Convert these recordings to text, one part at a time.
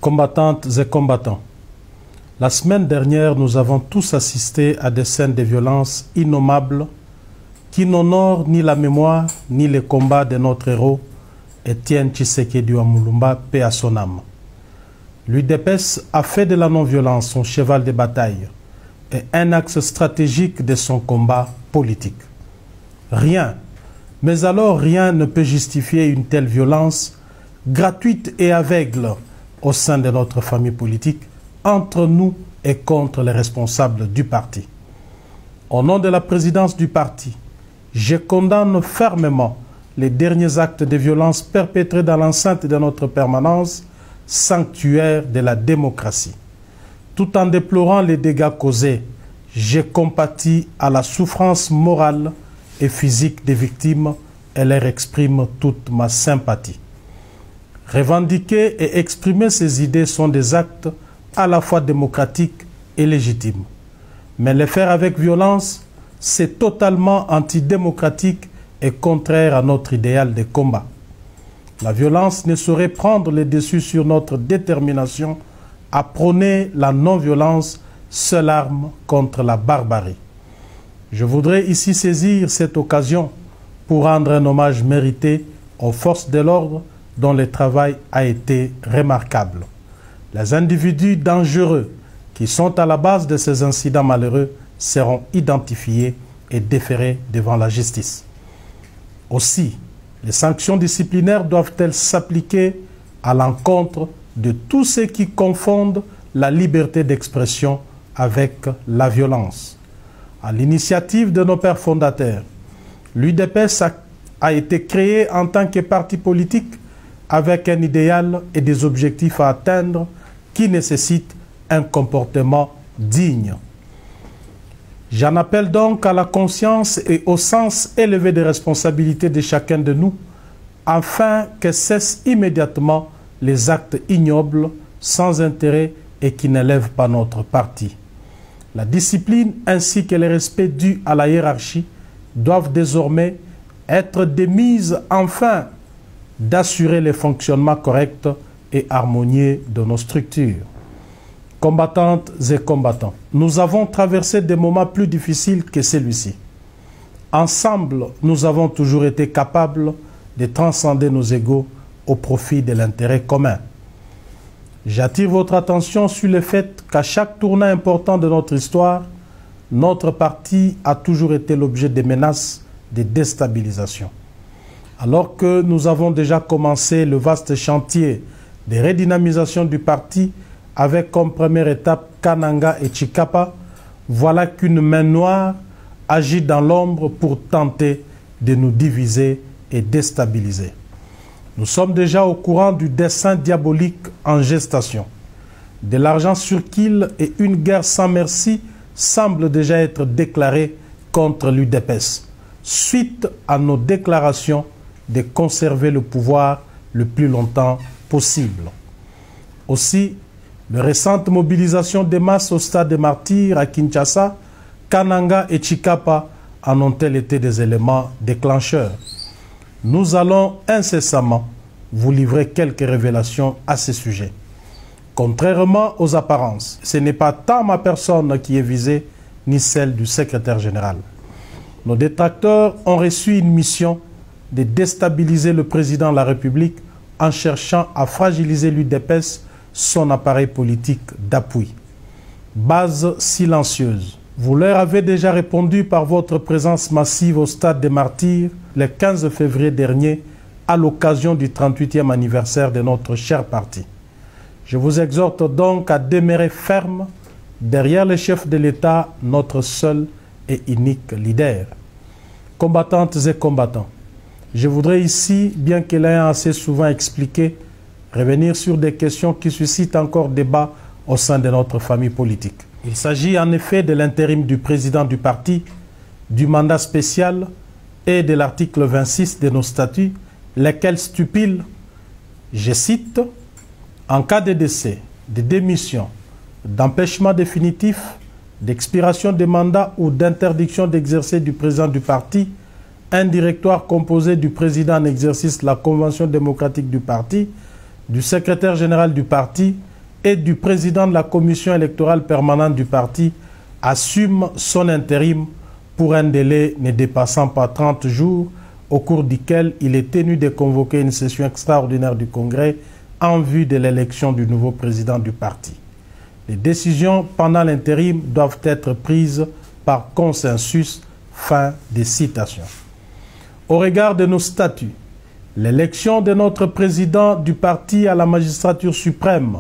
Combattantes et combattants, la semaine dernière, nous avons tous assisté à des scènes de violence innommables qui n'honorent ni la mémoire ni les combats de notre héros Étienne Tshisekedi Wamulumba, paix à son âme. L'UDPS a fait de la non-violence son cheval de bataille et un axe stratégique de son combat politique. Rien, mais alors rien ne peut justifier une telle violence gratuite et aveugle au sein de notre famille politique, entre nous et contre les responsables du parti. Au nom de la présidence du parti, je condamne fermement les derniers actes de violence perpétrés dans l'enceinte de notre permanence, sanctuaire de la démocratie. Tout en déplorant les dégâts causés, je compatis à la souffrance morale et physique des victimes et leur exprime toute ma sympathie. Revendiquer et exprimer ces idées sont des actes à la fois démocratiques et légitimes. Mais les faire avec violence, c'est totalement antidémocratique et contraire à notre idéal de combat. La violence ne saurait prendre le dessus sur notre détermination à prôner la non-violence, seule arme contre la barbarie. Je voudrais ici saisir cette occasion pour rendre un hommage mérité aux forces de l'ordre dont le travail a été remarquable. Les individus dangereux qui sont à la base de ces incidents malheureux seront identifiés et déférés devant la justice. Aussi, les sanctions disciplinaires doivent-elles s'appliquer à l'encontre de tous ceux qui confondent la liberté d'expression avec la violence. À l'initiative de nos pères fondateurs, l'UDPS a été créée en tant que parti politique avec un idéal et des objectifs à atteindre qui nécessitent un comportement digne. J'en appelle donc à la conscience et au sens élevé des responsabilités de chacun de nous, afin que cessent immédiatement les actes ignobles, sans intérêt et qui n'élèvent pas notre parti. La discipline ainsi que le respect dû à la hiérarchie doivent désormais être des mises enfin d'assurer le fonctionnement correct et harmonieux de nos structures. Combattantes et combattants, nous avons traversé des moments plus difficiles que celui-ci. Ensemble, nous avons toujours été capables de transcender nos égos au profit de l'intérêt commun. J'attire votre attention sur le fait qu'à chaque tournant important de notre histoire, notre parti a toujours été l'objet de menaces de déstabilisation. Alors que nous avons déjà commencé le vaste chantier de redynamisation du parti avec comme première étape Kananga et Tshikapa, voilà qu'une main noire agit dans l'ombre pour tenter de nous diviser et déstabiliser. Nous sommes déjà au courant du dessein diabolique en gestation. De l'argent circule et une guerre sans merci semble déjà être déclarée contre l'UDPS, suite à nos déclarations de conserver le pouvoir le plus longtemps possible. Aussi, les récentes mobilisations des masses au stade des martyrs à Kinshasa, Kananga et Tshikapa en ont-elles été des éléments déclencheurs. Nous allons incessamment vous livrer quelques révélations à ce sujet. Contrairement aux apparences, ce n'est pas tant ma personne qui est visée, ni celle du secrétaire général. Nos détracteurs ont reçu une mission de déstabiliser le président de la République en cherchant à fragiliser l'UDPS, son appareil politique d'appui. Base silencieuse. Vous leur avez déjà répondu par votre présence massive au stade des martyrs le 15 février dernier à l'occasion du 38e anniversaire de notre cher parti. Je vous exhorte donc à demeurer ferme derrière le chef de l'État, notre seul et unique leader. Combattantes et combattants, je voudrais ici, bien que l'ayant assez souvent expliqué, revenir sur des questions qui suscitent encore débat au sein de notre famille politique. Il s'agit en effet de l'intérim du président du parti, du mandat spécial et de l'article 26 de nos statuts, lesquels stipulent, je cite, « En cas de décès, de démission, d'empêchement définitif, d'expiration des mandats ou d'interdiction d'exercer du président du parti, un directoire composé du président en exercice de la Convention démocratique du parti, du secrétaire général du parti, et du président de la commission électorale permanente du parti assume son intérim pour un délai ne dépassant pas 30 jours, au cours duquel il est tenu de convoquer une session extraordinaire du Congrès en vue de l'élection du nouveau président du parti. Les décisions pendant l'intérim doivent être prises par consensus. Fin des citations. Au regard de nos statuts, l'élection de notre président du parti à la magistrature suprême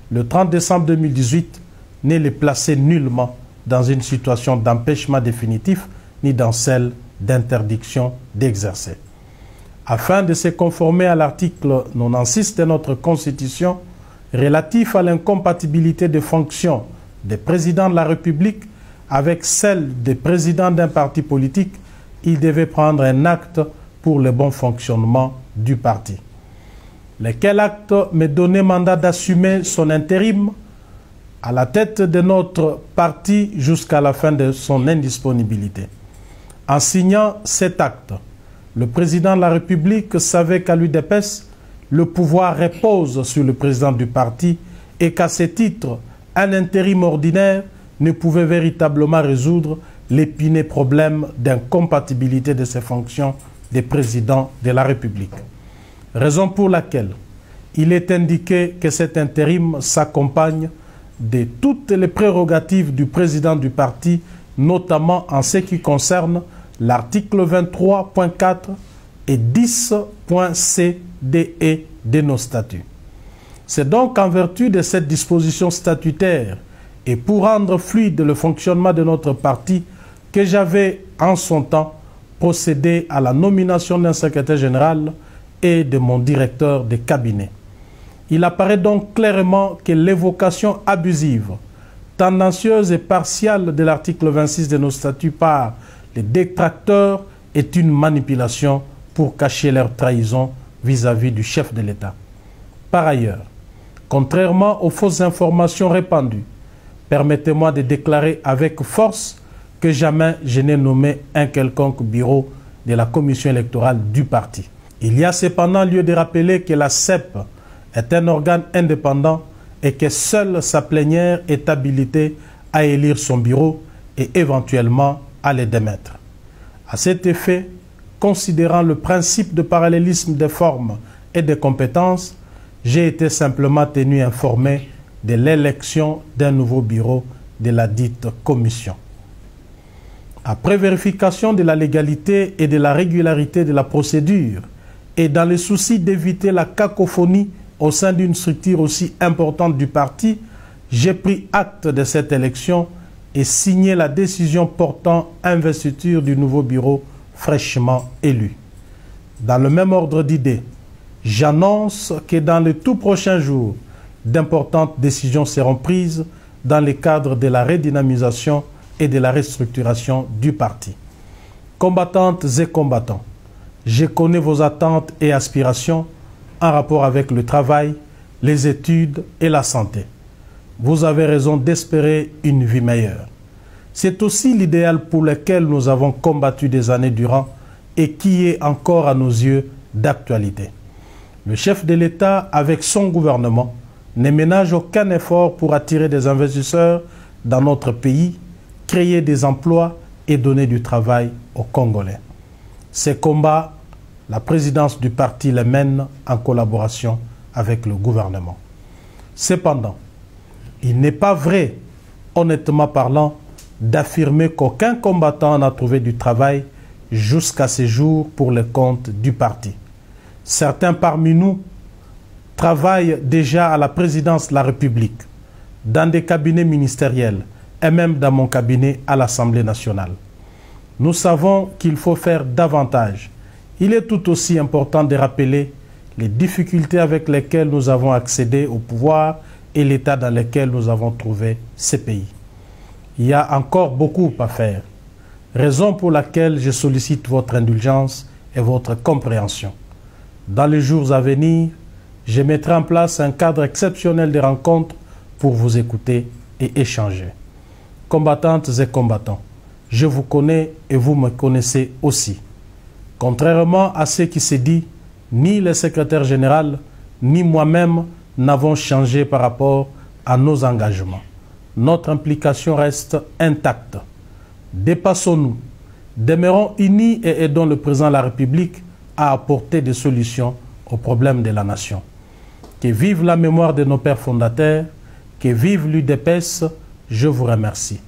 le 30 décembre 2018 n'est les placer nullement dans une situation d'empêchement définitif ni dans celle d'interdiction d'exercer. Afin de se conformer à l'article 96 de notre Constitution relatif à l'incompatibilité des fonctions des présidents de la République avec celle des présidents d'un parti politique, il devait prendre un acte pour le bon fonctionnement du parti. Lequel acte me donnait mandat d'assumer son intérim à la tête de notre parti jusqu'à la fin de son indisponibilité. En signant cet acte, le président de la République savait qu'à l'UDPS, le pouvoir repose sur le président du parti et qu'à ce titre, un intérim ordinaire ne pouvait véritablement résoudre l'épineux problème d'incompatibilité de ses fonctions de président de la République. Raison pour laquelle il est indiqué que cet intérim s'accompagne de toutes les prérogatives du président du parti, notamment en ce qui concerne l'article 23.4 et 10.c, d et de nos statuts. C'est donc en vertu de cette disposition statutaire et pour rendre fluide le fonctionnement de notre parti que j'avais en son temps procédé à la nomination d'un secrétaire général et de mon directeur de cabinet. Il apparaît donc clairement que l'évocation abusive, tendancieuse et partiale de l'article 26 de nos statuts par les détracteurs est une manipulation pour cacher leur trahison vis-à-vis du chef de l'État. Par ailleurs, contrairement aux fausses informations répandues, permettez-moi de déclarer avec force que jamais je n'ai nommé un quelconque bureau de la commission électorale du parti. Il y a cependant lieu de rappeler que la CEP est un organe indépendant et que seule sa plénière est habilitée à élire son bureau et éventuellement à le démettre. À cet effet, considérant le principe de parallélisme des formes et des compétences, j'ai été simplement tenu informé de l'élection d'un nouveau bureau de la dite commission. Après vérification de la légalité et de la régularité de la procédure, et dans le souci d'éviter la cacophonie au sein d'une structure aussi importante du parti, j'ai pris acte de cette élection et signé la décision portant investiture du nouveau bureau fraîchement élu. Dans le même ordre d'idées, j'annonce que dans les tout prochains jours, d'importantes décisions seront prises dans le cadre de la redynamisation et de la restructuration du parti. Combattantes et combattants, je connais vos attentes et aspirations en rapport avec le travail, les études et la santé. Vous avez raison d'espérer une vie meilleure. C'est aussi l'idéal pour lequel nous avons combattu des années durant et qui est encore à nos yeux d'actualité. Le chef de l'État, avec son gouvernement, ne ménage aucun effort pour attirer des investisseurs dans notre pays, créer des emplois et donner du travail aux Congolais. Ces combats, la présidence du parti les mène en collaboration avec le gouvernement. Cependant, il n'est pas vrai, honnêtement parlant, d'affirmer qu'aucun combattant n'a trouvé du travail jusqu'à ce jour pour le compte du parti. Certains parmi nous travaillent déjà à la présidence de la République, dans des cabinets ministériels et même dans mon cabinet à l'Assemblée nationale. Nous savons qu'il faut faire davantage. Il est tout aussi important de rappeler les difficultés avec lesquelles nous avons accédé au pouvoir et l'état dans lequel nous avons trouvé ces pays. Il y a encore beaucoup à faire, raison pour laquelle je sollicite votre indulgence et votre compréhension. Dans les jours à venir, je mettrai en place un cadre exceptionnel de rencontres pour vous écouter et échanger. Combattantes et combattants, je vous connais et vous me connaissez aussi. Contrairement à ce qui s'est dit, ni le secrétaire général, ni moi-même n'avons changé par rapport à nos engagements. Notre implication reste intacte. Dépassons-nous, demeurons unis et aidons le président de la République à apporter des solutions aux problèmes de la nation. Que vive la mémoire de nos pères fondateurs, que vive l'UDPS, je vous remercie.